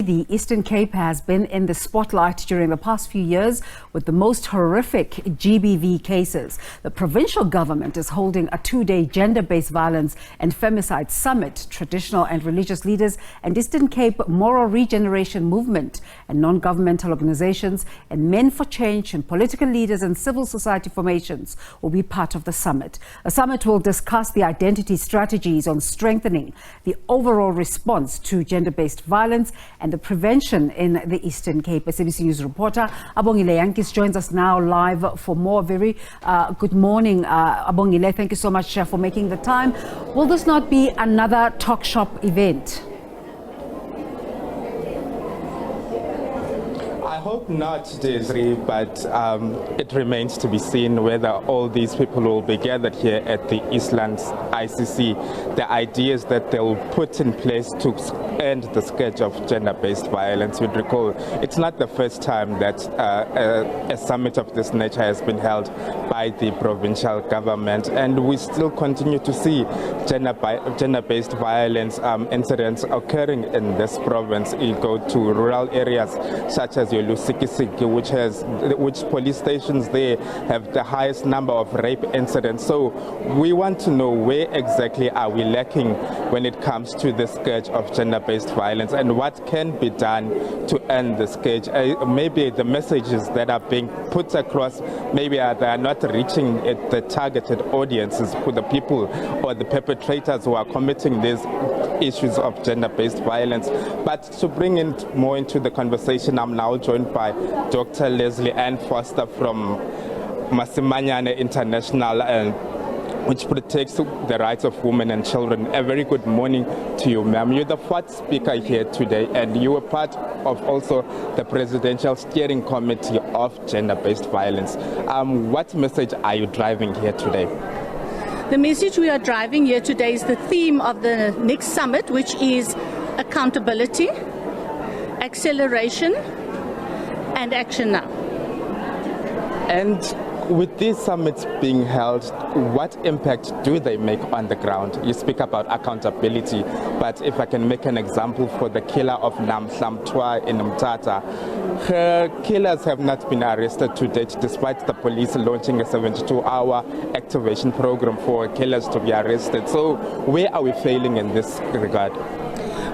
the Eastern Cape has been in the spotlight during the past few years with the most horrific GBV cases. The provincial government is holding a two-day Gender-Based Violence and Femicide Summit. Traditional and religious leaders and Eastern Cape Moral Regeneration Movement and non-governmental organizations and Men for Change and political leaders and civil society formations will be part of the summit. The summit will discuss the identity strategies on strengthening the overall response to gender-based violence and the prevention in the Eastern Cape. SABC News reporter Abongile Jantjies joins us now live for more. Very good morning, Abongile. Thank you so much for making the time. Will this not be another talk shop event? I hope not, Desiree, but it remains to be seen whether all these people will be gathered here at the Eastlands ICC. The idea is that they will put in place to end the scourge of gender-based violence. You'd recall, it's not the first time that a summit of this nature has been held by the provincial government, and we still continue to see gender-based violence incidents occurring in this province. You go to rural areas such as which police stations there have the highest number of rape incidents. So we want to know where exactly are we lacking when it comes to the scourge of gender-based violence, and what can be done to end the scourge. Maybe the messages that are being put across, maybe they are not reaching the targeted audiences for the people or the perpetrators who are committing these issues of gender-based violence. But to bring it more into the conversation, I'm now joined by Dr. Leslie Ann Foster from Masimanyane International, which protects the rights of women and children. A very good morning to you, ma'am. You're the fourth speaker here today, and you were part of also the Presidential Steering Committee of Gender-Based Violence. What message are you driving here today? The message we are driving here today is the theme of the next summit, which is accountability, acceleration, and action now. And with these summits being held, what impact do they make on the ground? You speak about accountability, but if I can make an example for the killer of Namhlamtwa in Mthatha, her killers have not been arrested to date, despite the police launching a 72-hour activation program for killers to be arrested. So where are we failing in this regard?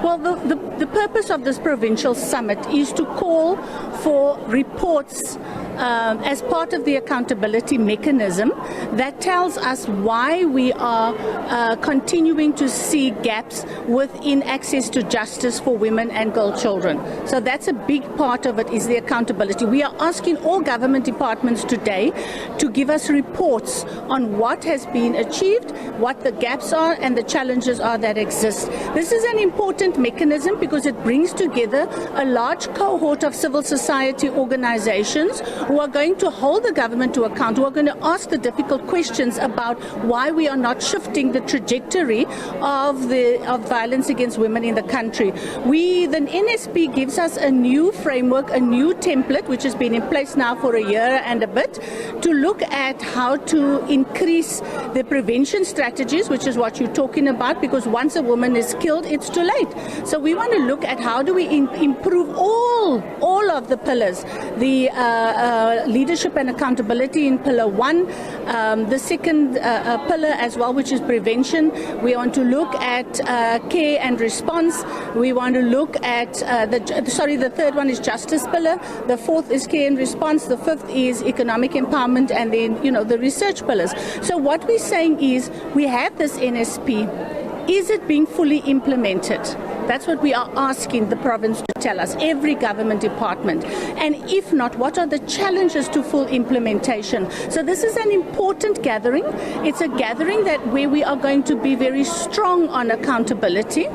Well, the purpose of this provincial summit is to call for reports as part of the accountability mechanism that tells us why we are continuing to see gaps within access to justice for women and girl children. So that's a big part of it, is the accountability. We are asking all government departments today to give us reports on what has been achieved, what the gaps are, and the challenges are that exist. This is an important mechanism because it brings together a large cohort of civil society organizations who are going to hold the government to account, who are going to ask the difficult questions about why we are not shifting the trajectory of violence against women in the country. The NSP gives us a new framework, a new template, which has been in place now for a year and a bit, to look at how to increase the prevention strategies, which is what you're talking about, because once a woman is killed, it's too late. So we want to look at how do we improve all of the pillars, the leadership and accountability in pillar 1, the second pillar as well, which is prevention. We want to look at care and response. We want to look at the third one is justice pillar. The fourth is care and response. The fifth is economic empowerment, and then the research pillars. So what we're saying is we have this NSP. Is it being fully implemented? That's what we are asking the province to tell us, every government department. And if not, what are the challenges to full implementation? So this is an important gathering. It's a gathering where we are going to be very strong on accountability.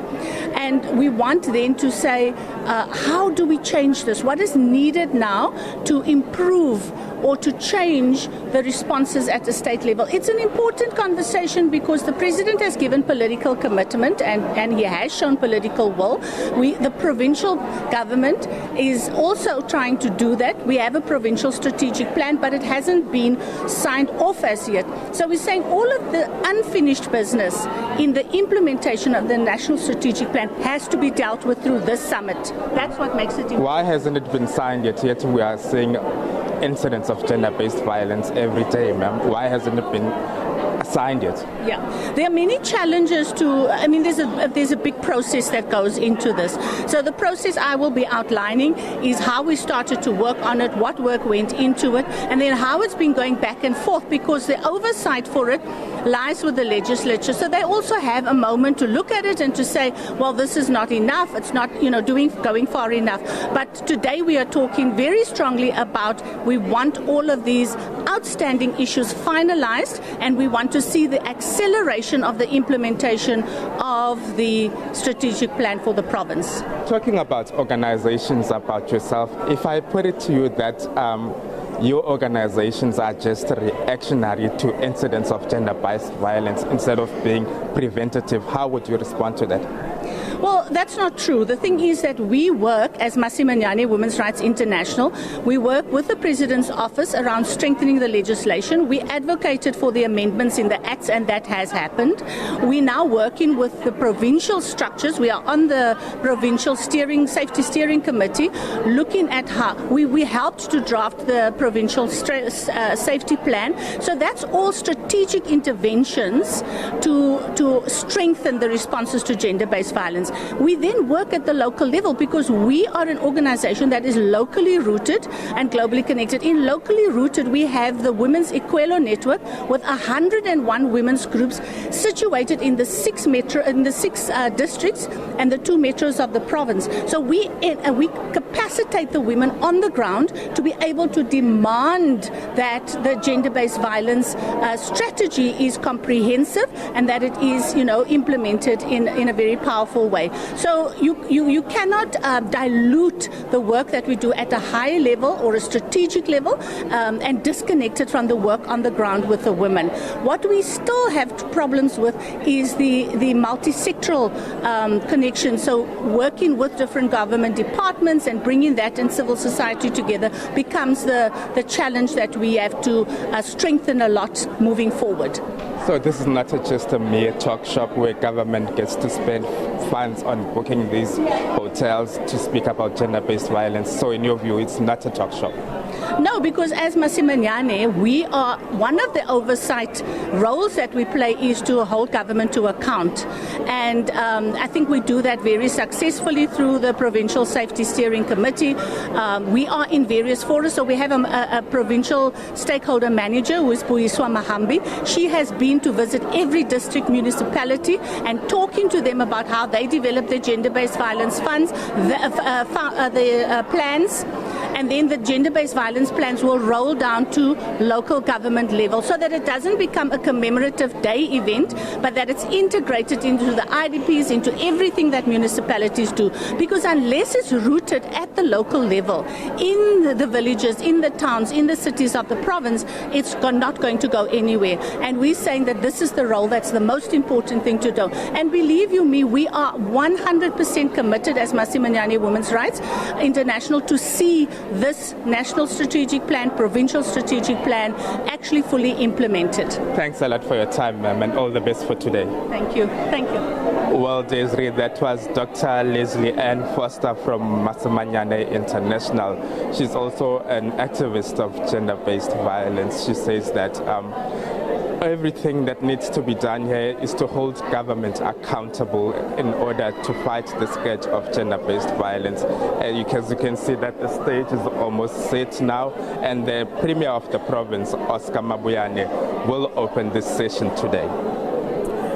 And we want then to say, how do we change this? What is needed now to improve or to change the responses at the state level. It's an important conversation because the President has given political commitment and he has shown political will. The provincial government is also trying to do that. We have a provincial strategic plan, but it hasn't been signed off as yet. So we're saying all of the unfinished business in the implementation of the National Strategic Plan has to be dealt with through this summit. That's what makes it important. Why hasn't it been signed yet? Yet we are seeing incidents of gender-based violence every day, ma'am. Why hasn't it been signed yet? Yeah, there are many challenges to, I mean, there's a big process that goes into this. So the process I will be outlining is how we started to work on it, what work went into it, and then how it's been going back and forth, because the oversight for it lies with the legislature. So they also have a moment to look at it and to say, well, this is not enough, it's not, going far enough. But today we are talking very strongly about we want all of these outstanding issues finalized, and we want to see the acceleration of the implementation of the strategic plan for the province. Talking about organizations, about yourself, if I put it to you that your organizations are just reactionary to incidents of gender-based violence instead of being preventative, how would you respond to that? Well, that's not true. The thing is that we work as Masimanyane Women's Rights International. We work with the President's office around strengthening the legislation. We advocated for the amendments in the acts, and that has happened. We're now working with the provincial structures. We are on the provincial safety steering committee, looking at how we helped to draft the provincial safety plan. So that's all strategic interventions to strengthen the responses to gender-based violence. We then work at the local level because we are an organization that is locally rooted and globally connected. In locally rooted, we have the Women's Equelo Network with 101 women's groups situated in the six districts and the 2 metros of the province. So we capacitate the women on the ground to be able to demand that the gender-based violence strategy is comprehensive and that it is, implemented in a very powerful way. So you cannot dilute the work that we do at a high level or a strategic level and disconnect it from the work on the ground with the women. What we still have problems with is the multi-sectoral connection. So working with different government departments and bringing that and civil society together becomes the challenge that we have to strengthen a lot moving forward. So this is not just a mere talk shop where government gets to spend funds on booking these hotels to speak about gender-based violence. So in your view, it's not a talk shop? No, because as Masimanyane, we are one of the oversight roles that we play is to hold government to account. And I think we do that very successfully through the Provincial Safety Steering Committee. We are in various forums, so we have a provincial stakeholder manager who is Puiswa Mahambi. She has been to visit every district municipality and talking to them about how they develop their gender-based violence funds, the plans, and then the gender-based violence plans will roll down to local government level so that it doesn't become a commemorative day event, but that it's integrated into the IDPs, into everything that municipalities do. Because unless it's rooted at the local level, in the villages, in the towns, in the cities of the province, it's not going to go anywhere. And we're saying that this is the role that's the most important thing to do. And believe you me, we are 100% committed as Masimanyane Women's Rights International to see this national strategic plan, provincial strategic plan actually fully implemented. Thanks a lot for your time, ma'am, and all the best for today. Thank you. Thank you. Well, Desiree, that was Dr. Leslie Ann Foster from Masimanyane International. She's also an activist of gender-based violence. She says that everything that needs to be done here is to hold government accountable in order to fight the scourge of gender-based violence. As you can see that the stage is almost set now, and the Premier of the province, Oscar Mabuyane, will open this session today.